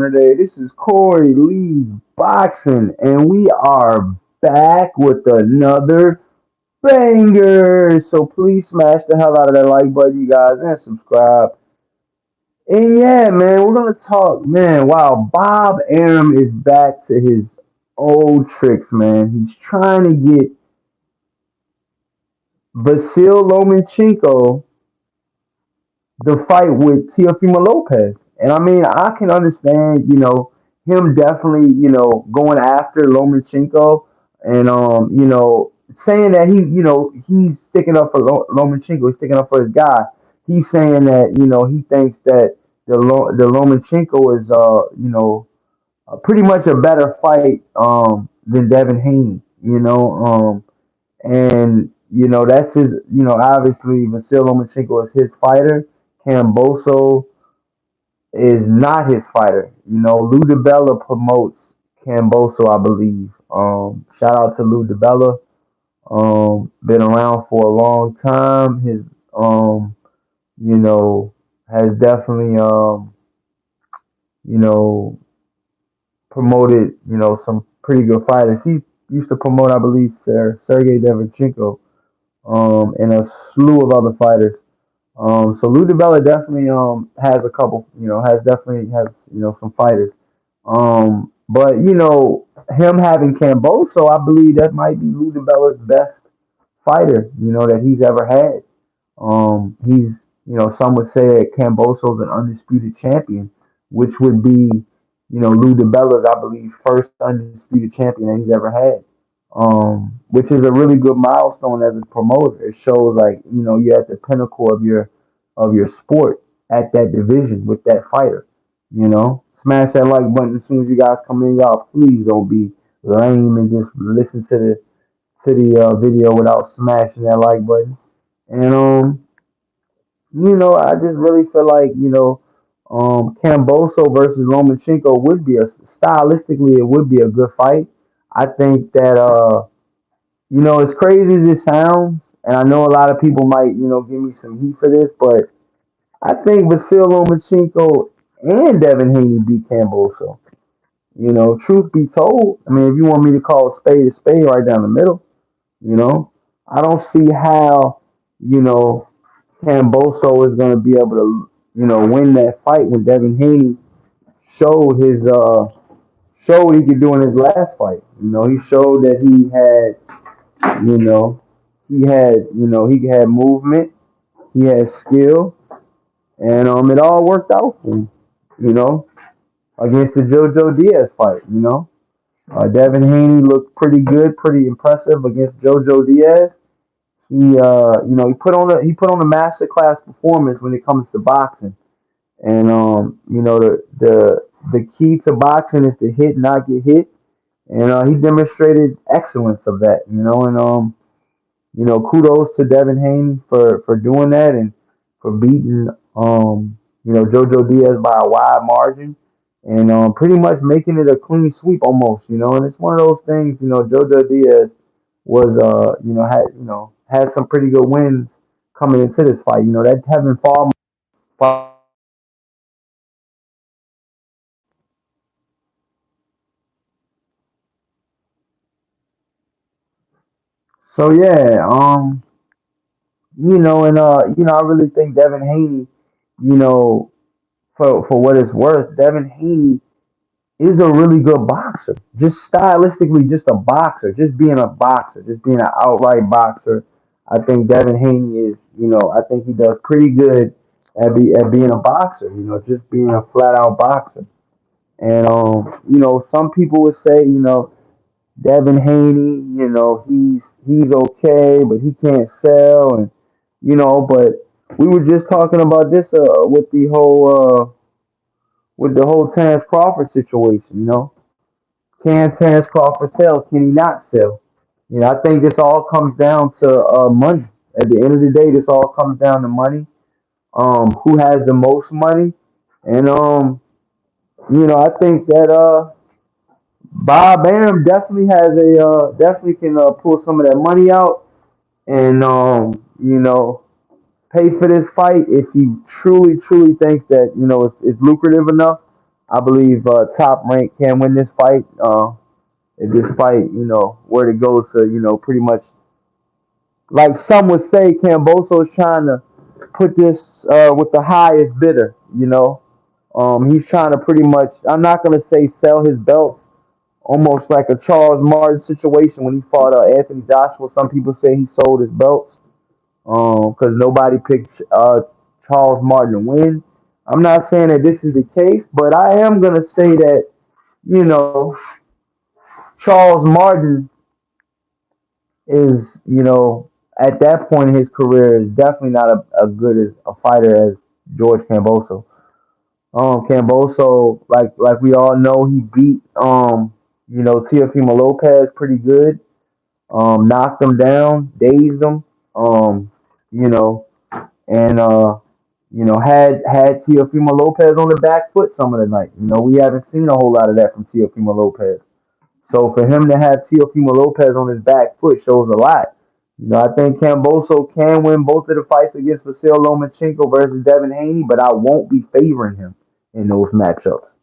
Today. This is Corey Lee's Boxing, and we are back with another banger. So please smash the hell out of that like button, you guys, and subscribe. And yeah, man, we're gonna talk, man. Wow, Bob Arum is back to his old tricks, man. He's trying to get Vasil Lomachenko the fight with Teofimo Lopez. And I mean, I can understand, him definitely, going after Lomachenko and saying that he's sticking up for Lomachenko, he's sticking up for his guy. He's saying that, he thinks that the Lomachenko is pretty much a better fight than Devin Haney, and that's his. Obviously Vasil Lomachenko is his fighter. Kamboso is not his fighter. Lou DiBella promotes Kamboso, I believe. Shout out to Lou DiBella. Been around for a long time. His you know, has definitely you know, promoted, some pretty good fighters. He used to promote, I believe, Sergey Devinchenko, and a slew of other fighters. So Lou DiBella definitely has a couple, has some fighters. But him having Camboso, I believe that might be Lou DiBella's best fighter, that he's ever had. He's some would say that Camboso's an undisputed champion, which would be Lou DiBella's, I believe, first undisputed champion that he's ever had. Which is a really good milestone as a promoter. It shows like you're at the pinnacle of your sport at that division with that fighter. Smash that like button as soon as you guys come in, y'all. Please don't be lame and just listen to the video without smashing that like button. And I just really feel like Camboso versus Lomachenko would be a stylistically it would be a good fight. I think that as crazy as it sounds, and I know a lot of people might, give me some heat for this, but I think Vasil Lomachenko and Devin Haney beat Camboso. Truth be told, I mean, if you want me to call a spade right down the middle, you know, I don't see how, you know, Camboso is going to be able to, win that fight when Devin Haney showed his, showed what he could do in his last fight. He showed that you know, he had movement, he had skill, and it all worked out for him. You know, against the JoJo Diaz fight. Devin Haney looked pretty good, pretty impressive against JoJo Diaz. He put on a masterclass performance when it comes to boxing, and the key to boxing is to hit, not get hit, and he demonstrated excellence of that. And kudos to Devin Haney for doing that and for beating JoJo Diaz by a wide margin and pretty much making it a clean sweep almost. And it's one of those things. JoJo Diaz was had some pretty good wins coming into this fight. That having fall. So yeah, I really think Devin Haney, you know, for what it's worth, Devin Haney is a really good boxer. Just stylistically, just a boxer. Just being a boxer, just being an outright boxer. I think Devin Haney is, I think he does pretty good at being a boxer. Just being a flat out boxer. And some people would say, Devin Haney, he's okay, but he can't sell, and but we were just talking about this with the whole Terrence Crawford situation. Can Terrence Crawford sell? Can he not sell? I think this all comes down to money. At the end of the day, this all comes down to money. Who has the most money? And I think that Bob Arum definitely can pull some of that money out and pay for this fight if he truly thinks that it's lucrative enough. I believe Top Rank can win this fight. If this fight, were to go to, pretty much like some would say, Camboso is trying to put this with the highest bidder. He's trying to pretty much. I'm not gonna say sell his belts, almost like a Charles Martin situation when he fought Anthony Joshua. Some people say he sold his belts because nobody picked Charles Martin to win. I'm not saying that this is the case, but I am gonna say that you know Charles Martin is at that point in his career is definitely not a good as a fighter as George Camboso. Camboso, like we all know, he beat Teofimo Lopez pretty good. Knocked him down, dazed him. Um, you know, and had Teofimo Lopez on the back foot some of the night. We haven't seen a whole lot of that from Teofimo Lopez. So for him to have Teofimo Lopez on his back foot shows a lot. I think Camboso can win both of the fights against Vasil Lomachenko versus Devin Haney, but I won't be favoring him in those matchups.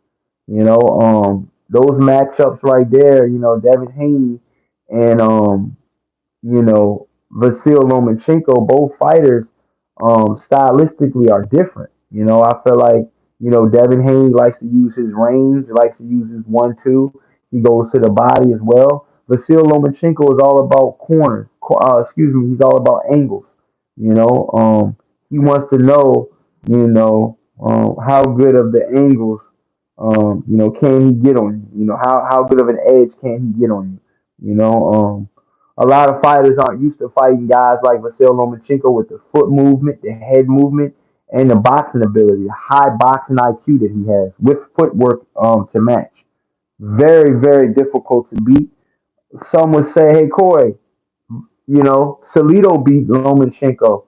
Those matchups right there, Devin Haney and Vasil Lomachenko, both fighters, stylistically are different. I feel like, Devin Haney likes to use his range, likes to use his 1-2. He goes to the body as well. Vasil Lomachenko is all about corners. He's all about angles. He wants to know, how good of the angles, can he get on you? How good of an edge can he get on you? A lot of fighters aren't used to fighting guys like Vasil Lomachenko with the foot movement, the head movement, and the boxing ability, the high boxing IQ that he has with footwork to match. Very, very difficult to beat. Some would say, hey, Corey, Salido beat Lomachenko.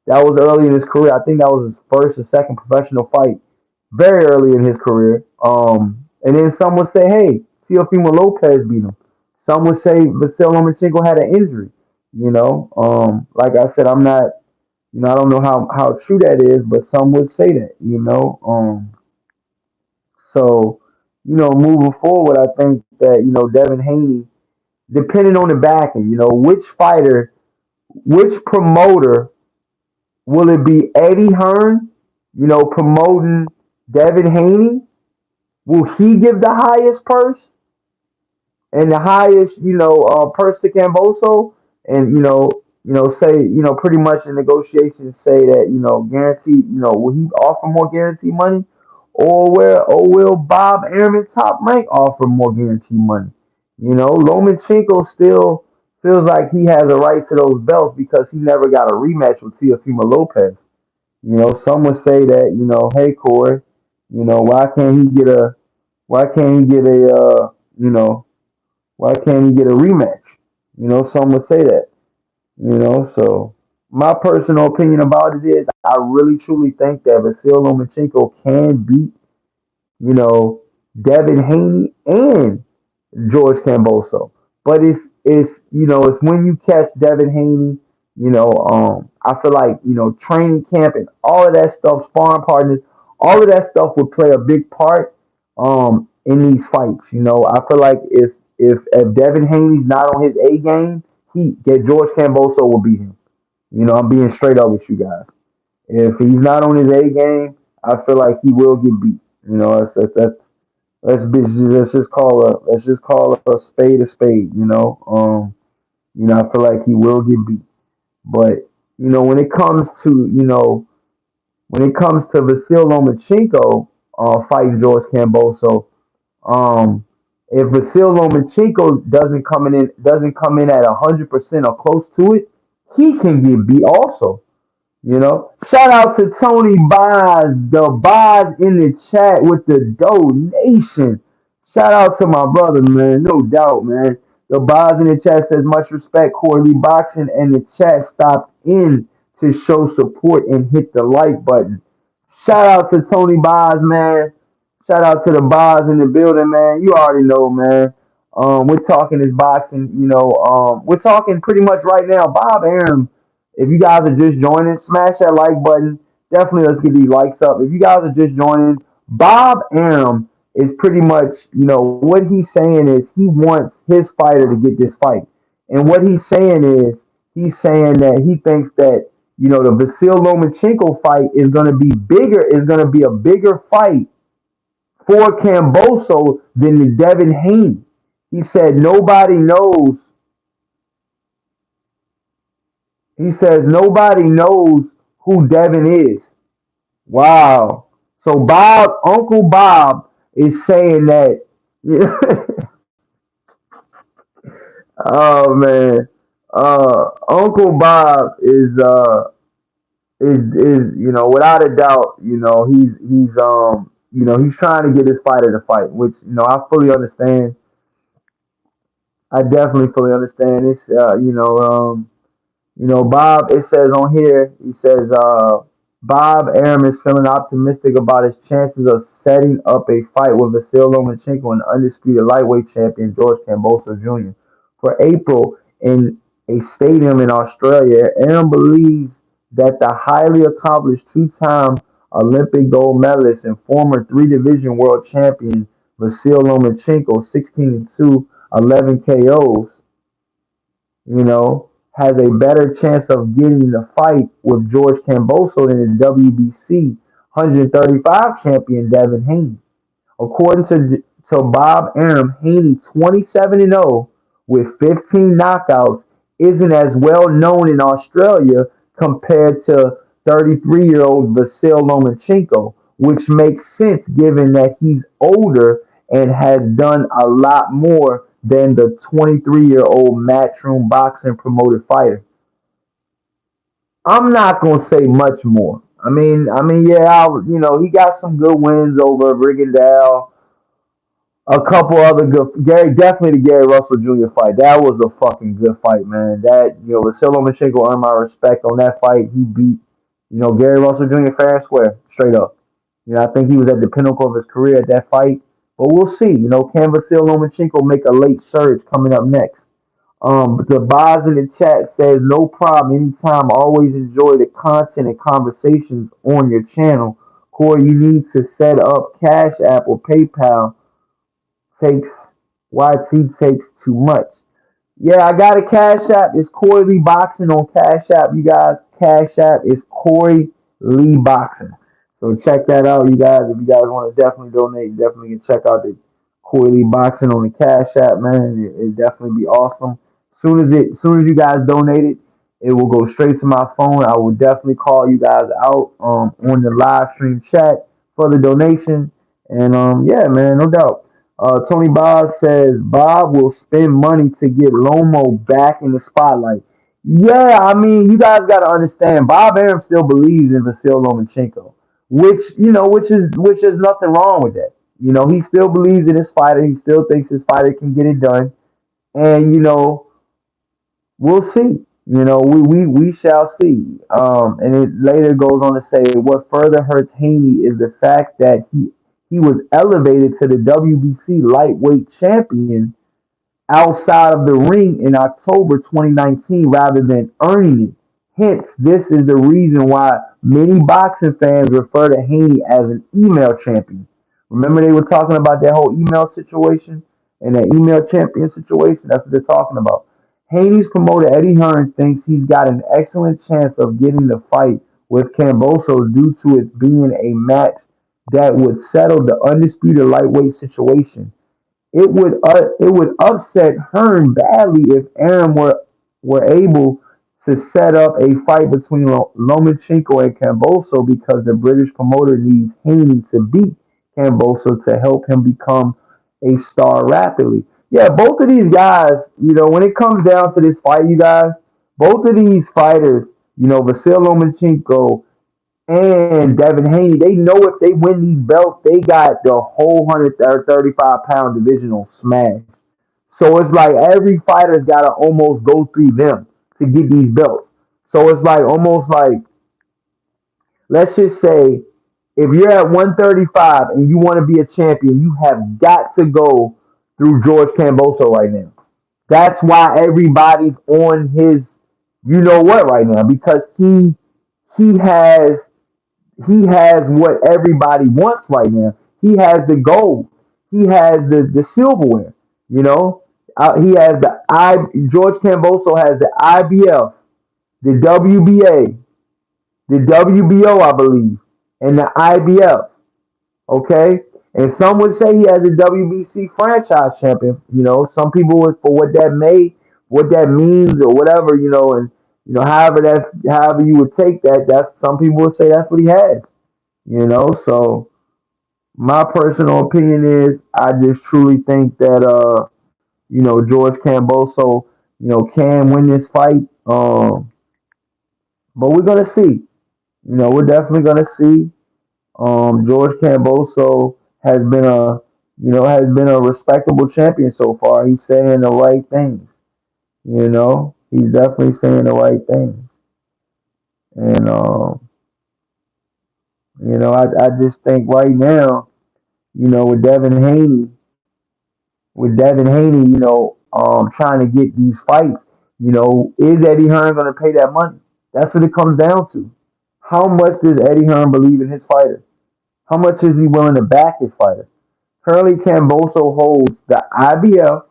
That was early in his career. I think that was his first or second professional fight, very early in his career. And then some would say, hey, Teofimo Lopez beat him. Some would say Vasil Lomachenko had an injury. Like I said, I'm not, I don't know how true that is, but some would say that. So, moving forward, I think that, Devin Haney, depending on the backing, which promoter will it be? Eddie Hearn, promoting Devin Haney? Will he give the highest purse and the highest, purse to Camboso? And say, pretty much in negotiations say that, guarantee, will he offer more guaranteed money, or will Bob Arum Top Rank offer more guaranteed money? Lomachenko still feels like he has a right to those belts because he never got a rematch with Teofimo Lopez. Some would say that, hey Corey, why can't he get a why can't he get a why can't he get a rematch? Some would say that. So my personal opinion about it is I really truly think that Vasil Lomachenko can beat, you know, Devin Haney and George Camboso. But it's when you catch Devin Haney, I feel like, training camp and all of that stuff, sparring partners, all of that stuff would play a big part in these fights. I feel like if Devin Haney's not on his A game, he get George Camboso will beat him. I'm being straight up with you guys. If he's not on his A game, I feel like he will get beat. Let's just call a spade a spade. I feel like he will get beat. But when it comes to Vasil Lomachenko fighting George Camboso, um, if Vasil Lomachenko doesn't come in at 100% or close to it, he can get beat also. Shout out to Tony Boz, the Boz in the chat with the donation. Shout out to my brother, man. No doubt, man. The Boz in the chat says much respect, Corey Lee Boxing, and the chat stopped in to show support and hit the like button. Shout out to Tony Boz, man. Shout out to the Boz in the building, man. You already know, man. We're talking this boxing, we're talking pretty much right now. Bob Arum, if you guys are just joining, smash that like button. Definitely let's get these likes up. If you guys are just joining, Bob Arum is pretty much, what he's saying is he wants his fighter to get this fight. And what he's saying that he thinks that, the Vasil Lomachenko fight is going to be bigger, is going to be a bigger fight for Kambosos than the Devin Haney. He said nobody knows. He says nobody knows who Devin is. Wow. So Uncle Bob is saying that. Oh man. Uncle Bob is without a doubt, he's trying to get his fighter to fight, which I fully understand. I definitely fully understand. It's Bob, it says on here, he says, Bob Arum is feeling optimistic about his chances of setting up a fight with Vasil Lomachenko and undisputed lightweight champion George Kambosos Jr. for April in a stadium in Australia. Arum believes that the highly accomplished two-time Olympic gold medalist and former three-division world champion Vasil Lomachenko, 16-2, 11 KOs, has a better chance of getting the fight with George Kambosos than the WBC 135 champion Devin Haney. According to Bob Arum, Haney 27-0 with 15 knockouts isn't as well known in Australia compared to 33-year-old Vasil Lomachenko, which makes sense given that he's older and has done a lot more than the 23-year-old matchroom boxing promoted fighter. I'm not gonna say much more. Yeah, he got some good wins over Rigondeaux, a couple other good. Gary, definitely the Gary Russell Jr. fight. That was a fucking good fight, man. That Vasil Lomachenko earned my respect on that fight. He beat Gary Russell Jr. fair and square, straight up. I think he was at the pinnacle of his career at that fight. But we'll see. Can Vasil Lomachenko make a late surge coming up next? The Boz in the chat says no problem. Anytime. Always enjoy the content and conversations on your channel. Corey, you need to set up Cash App or PayPal. Takes YT takes too much. Yeah, I got a Cash App. It's Corey Lee Boxing on Cash App. You guys, Cash App is Corey Lee Boxing. So check that out, you guys. If you guys want to definitely donate, definitely can check out the Corey Lee Boxing on the Cash App, man. It definitely be awesome. Soon as you guys donate it, it will go straight to my phone. I will definitely call you guys out on the live stream chat for the donation. And yeah, man, no doubt. Tony Bob says Bob will spend money to get Lomo back in the spotlight. Yeah, you guys got to understand. Bob Arum still believes in Vasil Lomachenko, which is nothing wrong with that. He still believes in his fighter. He still thinks his fighter can get it done, and we'll see. We shall see. And it later goes on to say what further hurts Haney is the fact that he was elevated to the WBC lightweight champion outside of the ring in October 2019 rather than earning it. Hence, this is the reason why many boxing fans refer to Haney as an email champion. Remember they were talking about that whole email situation and that email champion situation? That's what they're talking about. Haney's promoter Eddie Hearn thinks he's got an excellent chance of getting the fight with Kambosos due to it being a match that would settle the undisputed lightweight situation. It would upset Hearn badly if Arum were able to set up a fight between Lomachenko and Kambosos because the British promoter needs Haney to beat Kambosos to help him become a star rapidly. Yeah, both of these guys, when it comes down to this fight, you guys, both of these fighters, Vasil Lomachenko and Devin Haney, they know if they win these belts, they got the whole 135-pound division on smash. So it's like every fighter's got to almost go through them to get these belts. So it's like almost like, let's just say, if you're at 135 and you want to be a champion, you have got to go through George Kambosos right now. That's why everybody's on his, you know what, right now, because he has he has what everybody wants right now. He has the gold. he has the silverware. You know, he has the I. George Camboso has the IBF, the WBA, the WBO, I believe, and the IBF. Okay, and some would say he has a WBC franchise champion. You know, some people would for what that means, or whatever. You know, and however you would take that. That's some people would say that's what he has. You know, so my personal opinion is I just truly think that George Camboso, can win this fight. But we're gonna see. We're definitely gonna see. George Camboso has been a respectable champion so far. He's saying the right things. He's definitely saying the right things. And I just think right now, with Devin Haney, trying to get these fights, is Eddie Hearn going to pay that money? That's what it comes down to. How much does Eddie Hearn believe in his fighter? How much is he willing to back his fighter? Currently, Camboso holds the IBF,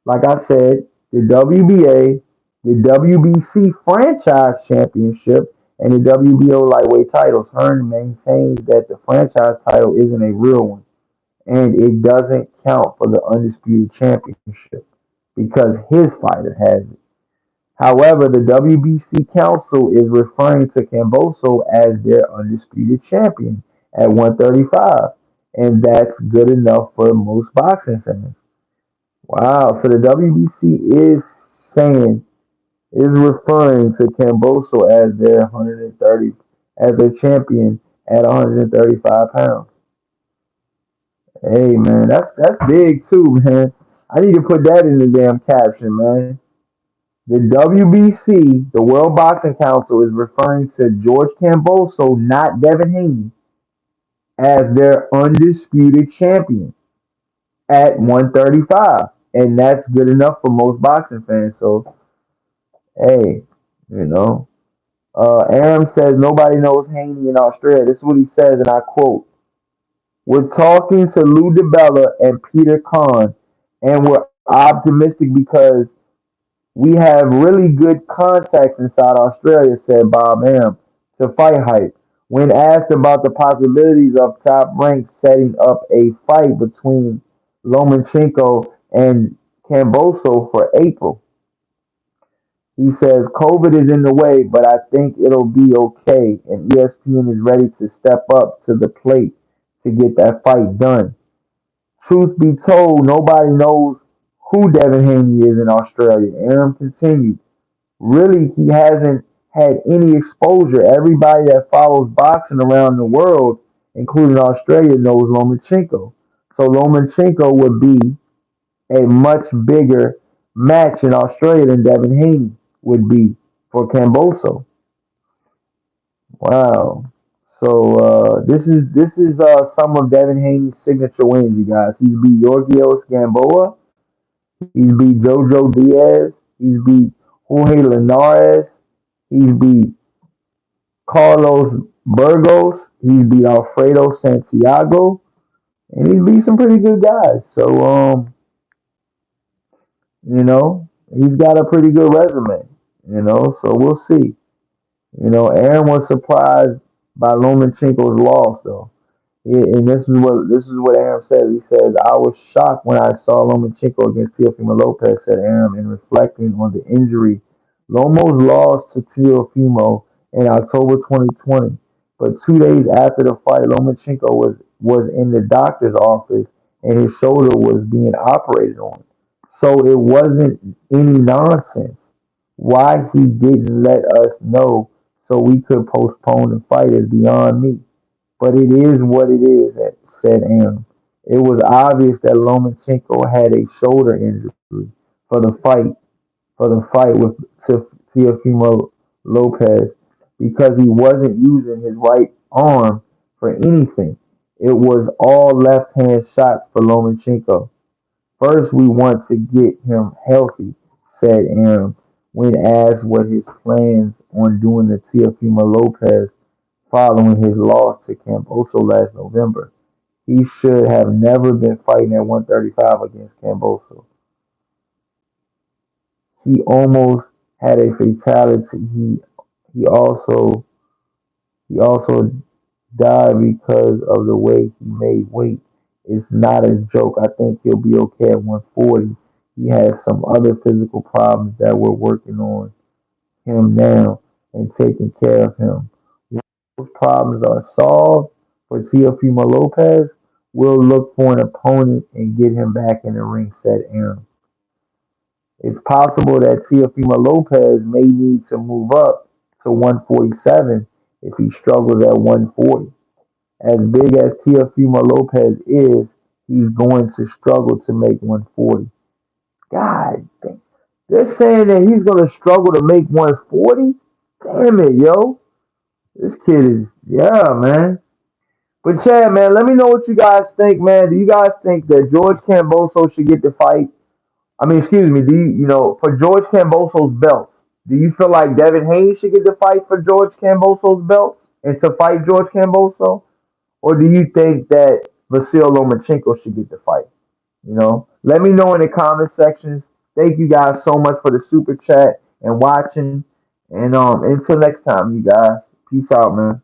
like I said, the WBA, the WBC franchise championship, and the WBO lightweight titles. Hearn maintains that the franchise title isn't a real one, and it doesn't count for the undisputed championship because his fighter has it. However, the WBC Council is referring to Camboso as their undisputed champion at 135, and that's good enough for most boxing fans. Wow, so the WBC is referring to Camboso as their 130 as their champion at 135 pounds. Hey man, that's big too, man. I need to put that in the damn caption, man. The WBC, the World Boxing Council, is referring to George Camboso, not Devin Haney, as their undisputed champion at 135. And that's good enough for most boxing fans. So, hey, you know. Arum says nobody knows Haney in Australia. This is what he says, and I quote: "We're talking to Lou DiBella and Peter Kahn, and we're optimistic because we have really good contacts inside Australia," said Bob Arum to Fight Hype. When asked about the possibilities of Top Rank setting up a fight between Lomachenko and Kambosos for April, he says, "COVID is in the way, but I think it'll be okay, and ESPN is ready to step up to the plate to get that fight done." Truth be told, nobody knows who Devin Haney is in Australia. Arum continued, really he hasn't had any exposure. Everybody that follows boxing around the world, including Australia, knows Lomachenko. So Lomachenko would be a much bigger match in Australia than Devin Haney would be for Camboso. Wow. So this is some of Devin Haney's signature wins, you guys. He's beat Yorgios Gamboa. He's beat Jojo Diaz. He's beat Jorge Linares. He's beat Carlos Burgos. He's beat Alfredo Santiago, and he's beat some pretty good guys. So he's got a pretty good resume. So we'll see. Aaron was surprised by Lomachenko's loss though. Yeah, and this is what Aaron said. He said, "I was shocked when I saw Lomachenko against Teofimo Lopez," said Aaron, in reflecting on the injury. Lomos lost to Teofimo in October 2020, but 2 days after the fight, Lomachenko was in the doctor's office and his shoulder was being operated on. So it wasn't any nonsense. Why he didn't let us know so we could postpone the fight is beyond me. But it is what it is," said Aaron. It was obvious that Lomachenko had a shoulder injury for the fight for the fight with Teofimo Lopez because he wasn't using his right arm for anything. It was all left hand shots for Lomachenko. "First, we want to get him healthy," said Aaron when asked what his plans on doing to Teofimo Lopez following his loss to Camboso last November. He should have never been fighting at 135 against Kambosos. He almost had a fatality. He also he also died because of the way he made weight. It's not a joke. I think he'll be okay at 140. He has some other physical problems that we're working on him now and taking care of him. Once those problems are solved for Teofimo Lopez, we'll look for an opponent and get him back in the ring, said Arum. It's possible that Teofimo Lopez may need to move up to 147 if he struggles at 140. As big as Teofimo Lopez is, he's going to struggle to make 140. God damn. They're saying that he's going to struggle to make 140? Damn it, yo. This kid is, yeah, man. But Chad, man, let me know what you guys think, man. Do you guys think that George Kambosos should get the fight? I mean, excuse me, for George Kambosos' belts, do you feel like Devin Haney should get the fight for George Kambosos' belts and to fight George Kambosos? Or do you think that Vasil Lomachenko should get the fight? Let me know in the comment sections. Thank you guys so much for the super chat and watching. And until next time, you guys. Peace out, man.